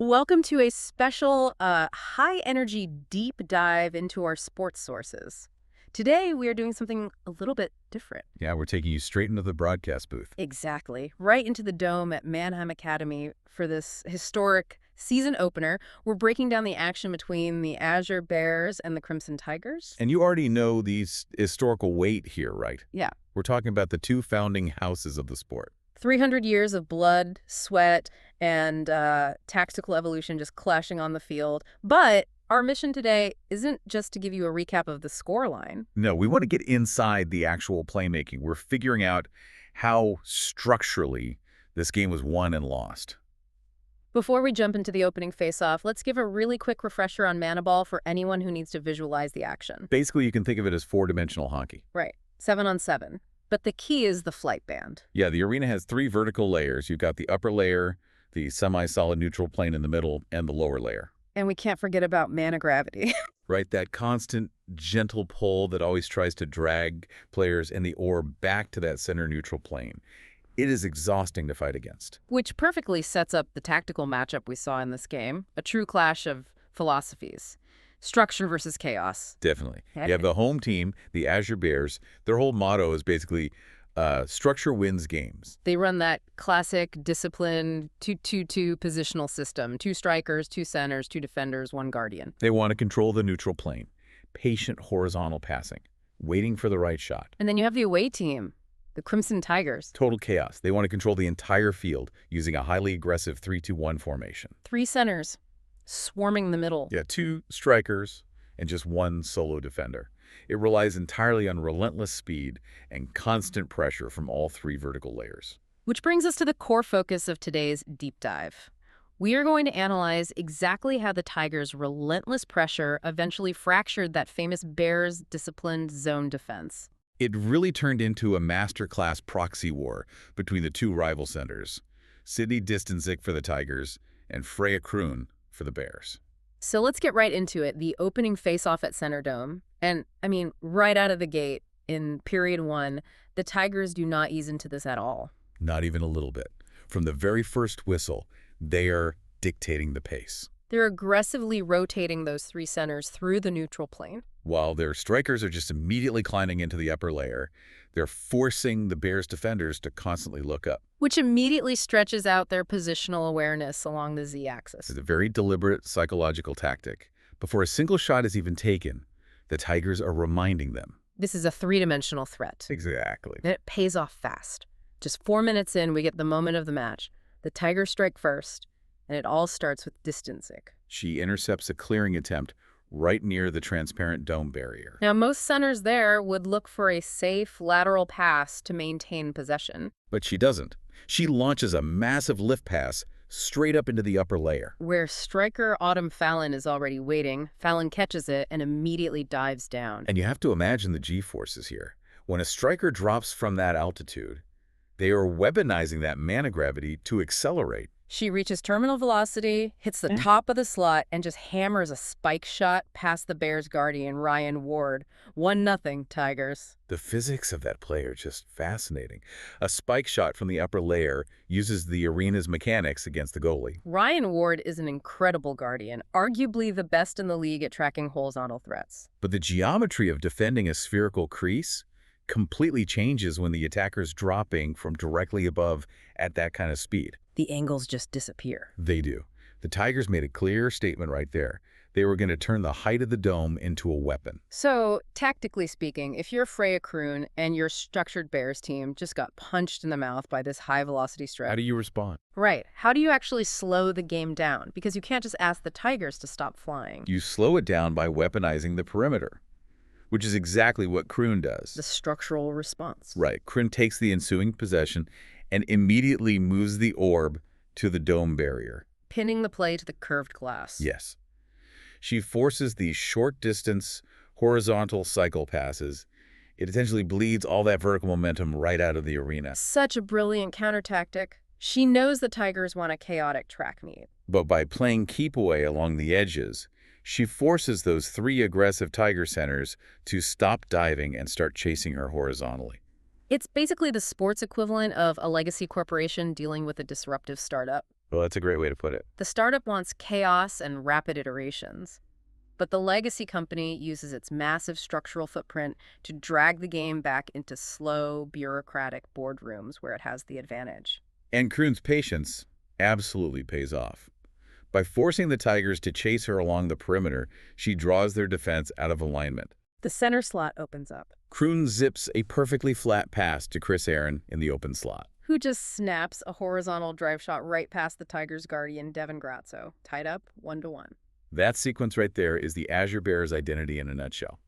Welcome to a special high-energy deep dive into our sports sources. Today, we are doing something a little bit different. Yeah, we're taking you straight into the broadcast booth. Exactly. Right into the dome at Mannheim Academy for this historic season opener. We're breaking down the action between the Azure Bears and the Crimson Tigers. And you already know these historical weight here, right? Yeah. We're talking about the two founding houses of the sport. 300 years of blood, sweat, and tactical evolution just clashing on the field. But our mission today isn't just to give you a recap of the scoreline. No, we want to get inside the actual playmaking. We're figuring out how structurally this game was won and lost. Before we jump into the opening face-off, let's give a really quick refresher on Manaball for anyone who needs to visualize the action. Basically, you can think of it as four-dimensional hockey. Right. 7-on-7. But the key is the flight band. Yeah, the arena has three vertical layers. You've got the upper layer, the semi-solid neutral plane in the middle, and the lower layer. And we can't forget about mana gravity. Right, that constant, gentle pull that always tries to drag players and the orb back to that center neutral plane. It is exhausting to fight against. Which perfectly sets up the tactical matchup we saw in this game, a true clash of philosophies. Structure versus chaos. Definitely. Okay. You have the home team, the Azure Bears. Their whole motto is basically structure wins games. They run that classic discipline 2-2-2 positional system. 2 strikers, 2 centers, 2 defenders, 1 guardian. They want to control the neutral plane. Patient horizontal passing. Waiting for the right shot. And then you have the away team, the Crimson Tigers. Total chaos. They want to control the entire field using a highly aggressive 3-2-1 formation. 3 centers, swarming the middle. Yeah, 2 strikers and just 1 solo defender. It relies entirely on relentless speed and constant pressure from all 3 vertical layers. Which brings us to the core focus of today's deep dive. We are going to analyze exactly how the Tigers' relentless pressure eventually fractured that famous Bears disciplined zone defense. It really turned into a masterclass proxy war between the 2 rival centers, Sidney Distancic for the Tigers and Freya Kroon for the Bears. So let's get right into it. The opening face-off at Center Dome. And, right out of the gate in period 1, the Tigers do not ease into this at all. Not even a little bit. From the very first whistle, they are dictating the pace. They're aggressively rotating those 3 centers through the neutral plane. While their strikers are just immediately climbing into the upper layer, they're forcing the Bears defenders to constantly look up. Which immediately stretches out their positional awareness along the Z-axis. It's a very deliberate psychological tactic. Before a single shot is even taken, the Tigers are reminding them. This is a 3-dimensional threat. Exactly. And it pays off fast. Just 4 minutes in, we get the moment of the match. The Tigers strike first, and it all starts with Distancic. She intercepts a clearing attempt right near the transparent dome barrier. Now, most centers there would look for a safe lateral pass to maintain possession. But she doesn't. She launches a massive lift pass straight up into the upper layer. Where striker Autumn Fallon is already waiting, Fallon catches it and immediately dives down. And you have to imagine the G-forces here. When a striker drops from that altitude, they are weaponizing that mana gravity to accelerate. She reaches terminal velocity, hits the top of the slot, and just hammers a spike shot past the Bears' guardian, Ryan Ward. 1-0, Tigers. The physics of that play are just fascinating. A spike shot from the upper layer uses the arena's mechanics against the goalie. Ryan Ward is an incredible guardian, arguably the best in the league at tracking horizontal threats. But the geometry of defending a spherical crease completely changes when the attacker's dropping from directly above at that kind of speed. The angles just disappear. They do. The Tigers made a clear statement right there. They were going to turn the height of the dome into a weapon. So, tactically speaking, if you're Freya Kroon and your structured Bears team just got punched in the mouth by this high-velocity strike. How do you respond? Right. How do you actually slow the game down? Because you can't just ask the Tigers to stop flying. You slow it down by weaponizing the perimeter, which is exactly what Kroon does. The structural response. Right. Kroon takes the ensuing possession and immediately moves the orb to the dome barrier. Pinning the play to the curved glass. Yes. She forces these short-distance, horizontal cycle passes. It essentially bleeds all that vertical momentum right out of the arena. Such a brilliant counter tactic. She knows the Tigers want a chaotic track meet. But by playing keep away along the edges, she forces those 3 aggressive Tiger centers to stop diving and start chasing her horizontally. It's basically the sports equivalent of a legacy corporation dealing with a disruptive startup. Well, that's a great way to put it. The startup wants chaos and rapid iterations. But the legacy company uses its massive structural footprint to drag the game back into slow, bureaucratic boardrooms where it has the advantage. And Kroon's patience absolutely pays off. By forcing the Tigers to chase her along the perimeter, she draws their defense out of alignment. The center slot opens up. Kroon zips a perfectly flat pass to Chris Aaron in the open slot. Who just snaps a horizontal drive shot right past the Tigers' guardian, Devin Grazzo, tied up 1-1. That sequence right there is the Azure Bears' identity in a nutshell.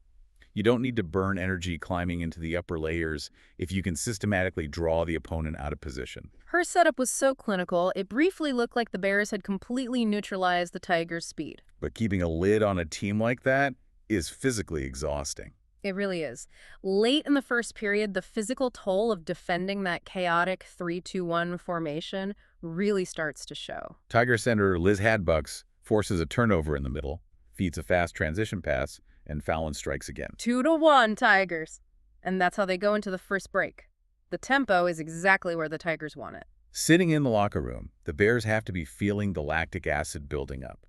You don't need to burn energy climbing into the upper layers if you can systematically draw the opponent out of position. Her setup was so clinical, it briefly looked like the Bears had completely neutralized the Tigers' speed. But keeping a lid on a team like that is physically exhausting. It really is. Late in the first period, the physical toll of defending that chaotic 3-2-1 formation really starts to show. Tiger center Liz Hadbucks forces a turnover in the middle, feeds a fast transition pass, and Fallon strikes again. 2-1 Tigers. And that's how they go into the first break. The tempo is exactly where the Tigers want it. Sitting in the locker room, the Bears have to be feeling the lactic acid building up.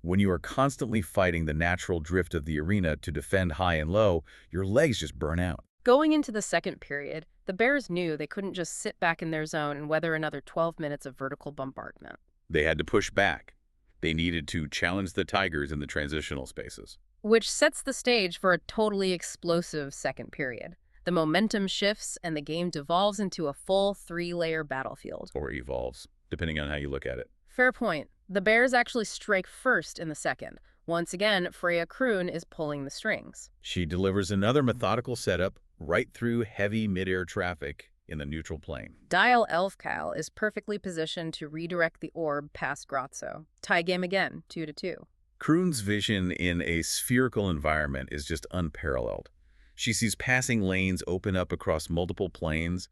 When you are constantly fighting the natural drift of the arena to defend high and low, your legs just burn out. Going into the second period, the Bears knew they couldn't just sit back in their zone and weather another 12 minutes of vertical bombardment. They had to push back. They needed to challenge the Tigers in the transitional spaces. Which sets the stage for a totally explosive second period. The momentum shifts and the game devolves into a full 3-layer battlefield. Or evolves, depending on how you look at it. Fair point. The Bears actually strike first in the second. Once again, Freya Kroon is pulling the strings. She delivers another methodical setup right through heavy midair traffic in the neutral plane. Dial Elfcal is perfectly positioned to redirect the orb past Grazzo. Tie game again, 2-2. Kroon's vision in a spherical environment is just unparalleled. She sees passing lanes open up across multiple planes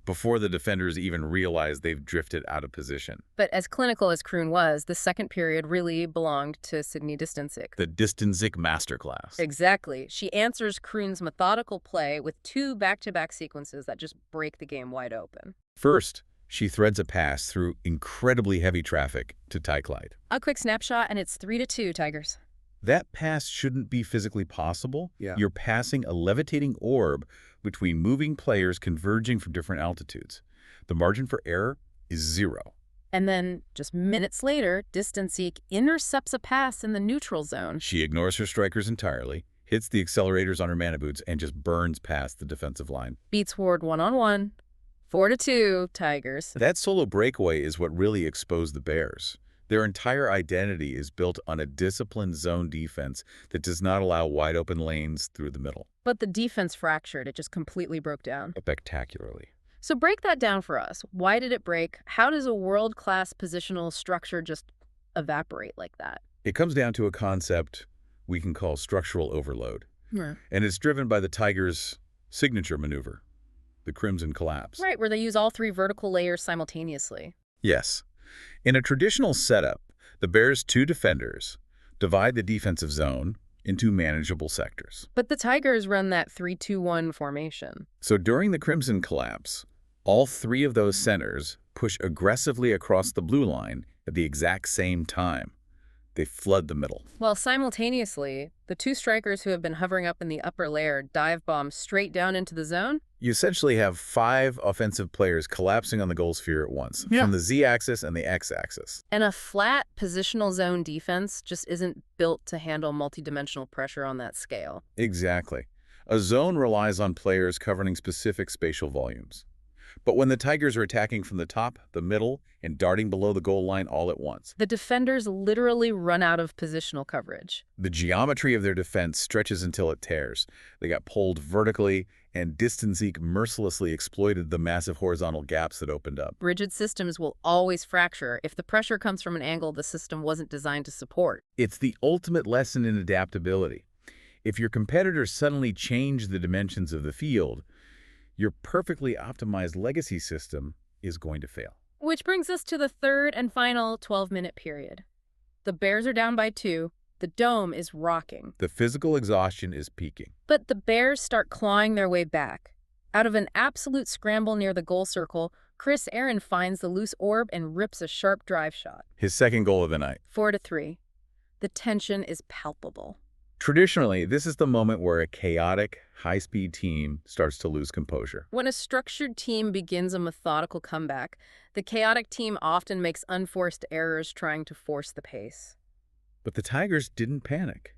before the defenders even realize they've drifted out of position. But as clinical as Kroon was, the second period really belonged to Sydney Distancic. The Distancic masterclass. Exactly. She answers Kroon's methodical play with 2 back-to-back sequences that just break the game wide open. First, she threads a pass through incredibly heavy traffic to Ty Clyde. A quick snapshot, and it's 3-2 Tigers. That pass shouldn't be physically possible. Yeah. You're passing a levitating orb between moving players converging from different altitudes. The margin for error is 0. And then, just minutes later, Distancic intercepts a pass in the neutral zone. She ignores her strikers entirely, hits the accelerators on her mana boots, and just burns past the defensive line. Beats Ward 1-on-1. 4-2 Tigers. That solo breakaway is what really exposed the Bears. Their entire identity is built on a disciplined zone defense that does not allow wide-open lanes through the middle. But the defense fractured. It just completely broke down. Spectacularly. So break that down for us. Why did it break? How does a world-class positional structure just evaporate like that? It comes down to a concept we can call structural overload. Yeah. And it's driven by the Tigers' signature maneuver, the Crimson Collapse. Right, where they use all 3 vertical layers simultaneously. Yes. In a traditional setup, the Bears' 2 defenders divide the defensive zone into manageable sectors. But the Tigers run that 3-2-1 formation. So during the Crimson Collapse, all 3 of those centers push aggressively across the blue line at the exact same time. They flood the middle. While simultaneously, the 2 strikers who have been hovering up in the upper layer dive bomb straight down into the zone. You essentially have 5 offensive players collapsing on the goal sphere at once, from the Z-axis and the X-axis. And a flat positional zone defense just isn't built to handle multidimensional pressure on that scale. Exactly. A zone relies on players covering specific spatial volumes. But when the Tigers are attacking from the top, the middle, and darting below the goal line all at once, the defenders literally run out of positional coverage. the geometry of their defense stretches until it tears. They got pulled vertically, and Distancic mercilessly exploited the massive horizontal gaps that opened up. Rigid systems will always fracture if the pressure comes from an angle the system wasn't designed to support. It's the ultimate lesson in adaptability. If your competitors suddenly change the dimensions of the field, your perfectly optimized legacy system is going to fail. Which brings us to the third and final 12-minute period. The Bears are down by 2. The dome is rocking. The physical exhaustion is peaking. But the Bears start clawing their way back. Out of an absolute scramble near the goal circle, Chris Aaron finds the loose orb and rips a sharp drive shot. His second goal of the night. 4-3. The tension is palpable. Traditionally, this is the moment where a chaotic, high-speed team starts to lose composure. When a structured team begins a methodical comeback, the chaotic team often makes unforced errors trying to force the pace. But the Tigers didn't panic.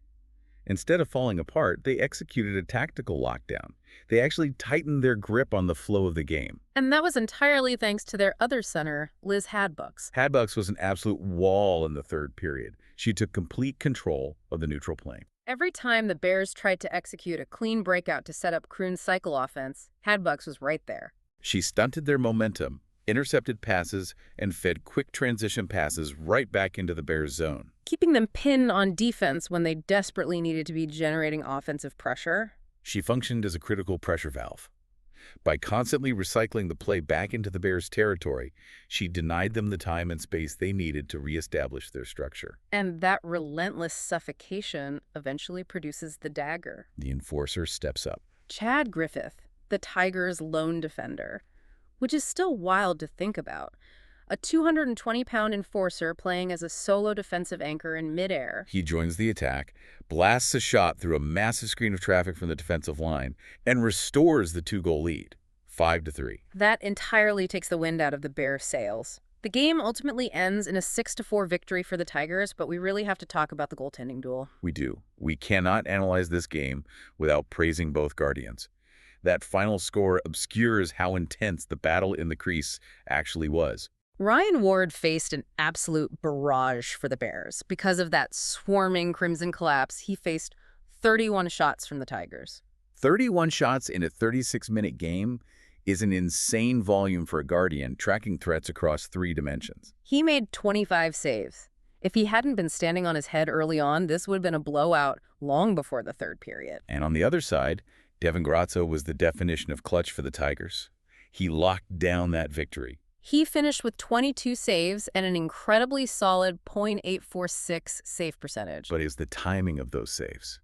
Instead of falling apart, they executed a tactical lockdown. They actually tightened their grip on the flow of the game. And that was entirely thanks to their other center, Liz Hadbucks. Hadbucks was an absolute wall in the third period. She took complete control of the neutral plane. Every time the Bears tried to execute a clean breakout to set up Kroon's cycle offense, Hadbucks was right there. She stunted their momentum, intercepted passes, and fed quick transition passes right back into the Bears' zone, keeping them pinned on defense when they desperately needed to be generating offensive pressure. She functioned as a critical pressure valve. By constantly recycling the play back into the Bears' territory, she denied them the time and space they needed to reestablish their structure. And that relentless suffocation eventually produces the dagger. The enforcer steps up. Chad Griffith, the Tigers' lone defender, which is still wild to think about. A 220-pound enforcer playing as a solo defensive anchor in midair. He joins the attack, blasts a shot through a massive screen of traffic from the defensive line, and restores the two-goal lead, 5-3. That entirely takes the wind out of the Bears' sails. The game ultimately ends in a 6-4 victory for the Tigers, but we really have to talk about the goaltending duel. We do. We cannot analyze this game without praising both Guardians. That final score obscures how intense the battle in the crease actually was. Ryan Ward faced an absolute barrage for the Bears. Because of that swarming Crimson collapse, he faced 31 shots from the Tigers. 31 shots in a 36-minute game is an insane volume for a Guardian, tracking threats across 3 dimensions. He made 25 saves. If he hadn't been standing on his head early on, this would have been a blowout long before the third period. And on the other side, Devin Grazzo was the definition of clutch for the Tigers. He locked down that victory. He finished with 22 saves and an incredibly solid .846 save percentage. But it was the timing of those saves.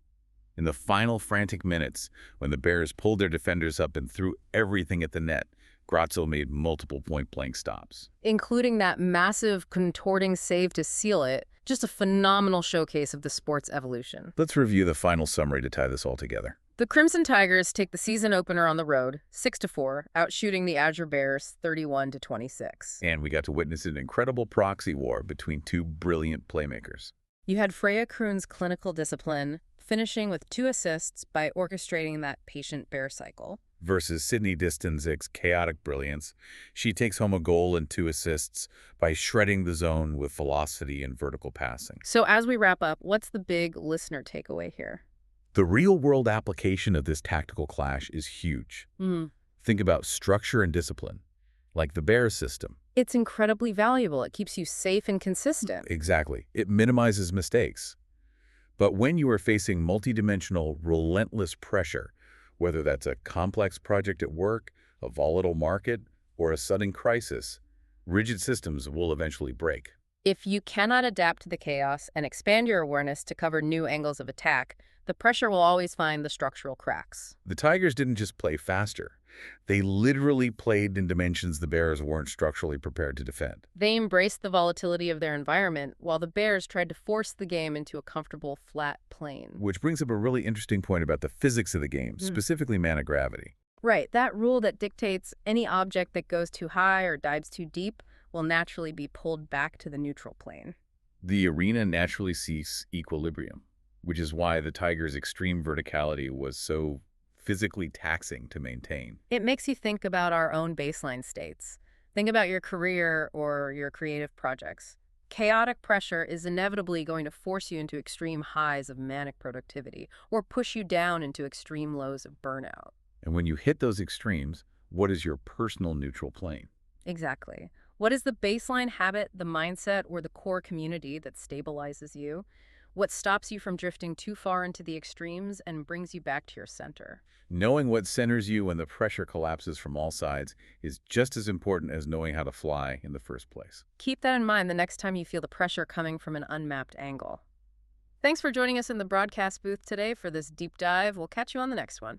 In the final frantic minutes, when the Bears pulled their defenders up and threw everything at the net, Grazzo made multiple point-blank stops. Including that massive contorting save to seal it. Just a phenomenal showcase of the sport's evolution. Let's review the final summary to tie this all together. The Crimson Tigers take the season opener on the road, 6-4, outshooting the Azure Bears 31-26. And we got to witness an incredible proxy war between 2 brilliant playmakers. You had Freya Kroon's clinical discipline, finishing with 2 assists by orchestrating that patient bear cycle. Versus Sydney Distanzik's chaotic brilliance. She takes home a goal and 2 assists by shredding the zone with velocity and vertical passing. So as we wrap up, what's the big listener takeaway here? The real-world application of this tactical clash is huge. Think about structure and discipline, like the Bears system. It's incredibly valuable. It keeps you safe and consistent. Exactly. It minimizes mistakes. But when you are facing multidimensional, relentless pressure, whether that's a complex project at work, a volatile market, or a sudden crisis, rigid systems will eventually break. If you cannot adapt to the chaos and expand your awareness to cover new angles of attack, the pressure will always find the structural cracks. The Tigers didn't just play faster. They literally played in dimensions the Bears weren't structurally prepared to defend. They embraced the volatility of their environment, while the Bears tried to force the game into a comfortable, flat plane. Which brings up a really interesting point about the physics of the game, specifically man-of-gravity. Right, that rule that dictates any object that goes too high or dives too deep will naturally be pulled back to the neutral plane. The arena naturally seeks equilibrium, which is why the Tigers' extreme verticality was so physically taxing to maintain. It makes you think about our own baseline states. Think about your career or your creative projects. Chaotic pressure is inevitably going to force you into extreme highs of manic productivity or push you down into extreme lows of burnout. And when you hit those extremes, what is your personal neutral plane? Exactly. What is the baseline habit, the mindset, or the core community that stabilizes you? What stops you from drifting too far into the extremes and brings you back to your center? Knowing what centers you when the pressure collapses from all sides is just as important as knowing how to fly in the first place. Keep that in mind the next time you feel the pressure coming from an unmapped angle. Thanks for joining us in the broadcast booth today for this deep dive. We'll catch you on the next one.